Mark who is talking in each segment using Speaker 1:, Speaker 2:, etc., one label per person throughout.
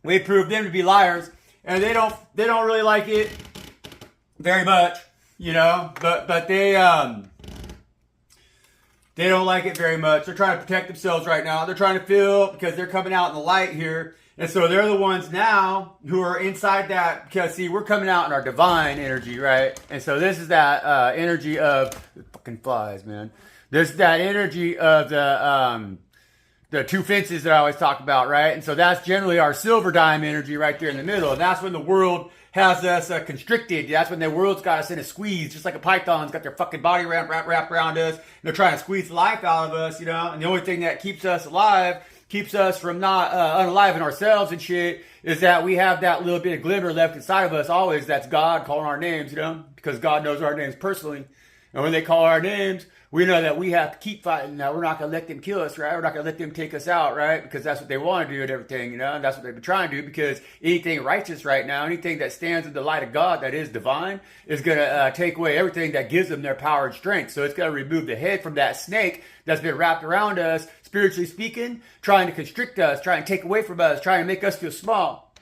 Speaker 1: We prove them to be liars, and they don't really like it very much, you know. But they don't like it very much. They're trying to protect themselves right now. They're trying to feel, because they're coming out in the light here. And so they're the ones now who are inside that, because see, we're coming out in our divine energy, right? And so this is that energy of fucking flies, man. This is that energy of the two fences that I always talk about, right? And so that's generally our silver dime energy right there in the middle. And that's when the world has us constricted. That's when the world's got us in a squeeze, just like a python's got their fucking body wrapped around us. And they're trying to squeeze the life out of us, you know? And the only thing that keeps us alive, keeps us from not unaliving ourselves and shit, is that we have that little bit of glimmer left inside of us always. That's God calling our names, you know? Because God knows our names personally. And when they call our names, we know that we have to keep fighting. Now, we're not going to let them kill us, right? We're not going to let them take us out, right? Because that's what they want to do and everything, you know? And that's what they've been trying to do, because anything righteous right now, anything that stands in the light of God that is divine, is going to take away everything that gives them their power and strength. So it's going to remove the head from that snake that's been wrapped around us, spiritually speaking, trying to constrict us, trying to take away from us, trying to make us feel small.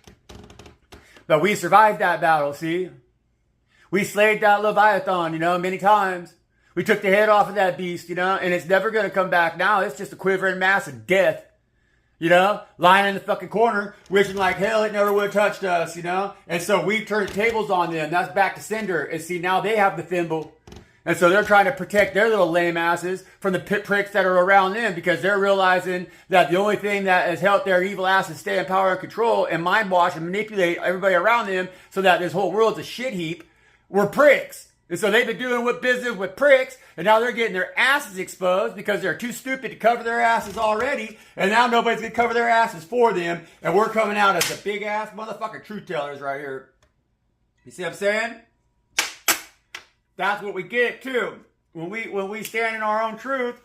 Speaker 1: But we survived that battle, see? We slayed that Leviathan, you know, many times. We took the head off of that beast, you know, and it's never going to come back now. It's just a quivering mass of death, you know, lying in the fucking corner, wishing like hell it never would have touched us, you know. And so we turned tables on them. That's back to cinder. And see, now they have the thimble. And so they're trying to protect their little lame asses from the pit pricks that are around them, because they're realizing that the only thing that has helped their evil asses stay in power and control and mind wash and manipulate everybody around them so that this whole world's a shit heap were pricks. And so they've been doing what business with pricks, and now they're getting their asses exposed because they're too stupid to cover their asses already, and now nobody's going to cover their asses for them, and we're coming out as the big-ass motherfucking truth tellers right here. You see what I'm saying? That's what we get, too. When we stand in our own truth,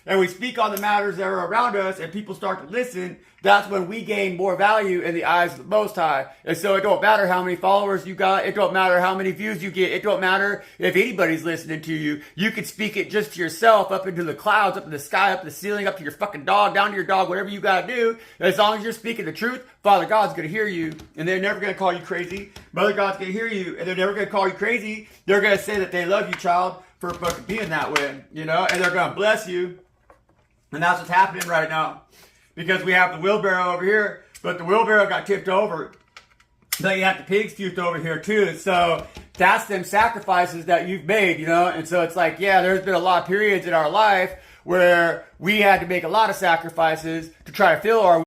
Speaker 1: and we speak on the matters that are around us, and people start to listen, that's when we gain more value in the eyes of the Most High. And so it don't matter how many followers you got. It don't matter how many views you get. It don't matter if anybody's listening to you. You can speak it just to yourself, up into the clouds, up in the sky, up to the ceiling, up to your fucking dog, down to your dog, whatever you got to do. As long as you're speaking the truth, Father God's going to hear you. And they're never going to call you crazy. Mother God's going to hear you. And they're never going to call you crazy. They're going to say that they love you, child, for fucking being that way. You know? And they're going to bless you. And that's what's happening right now. Because we have the wheelbarrow over here, but the wheelbarrow got tipped over. But you have the pigs tipped over here too. And so that's them sacrifices that you've made, you know? And so it's like, yeah, there's been a lot of periods in our life where we had to make a lot of sacrifices to try to fill our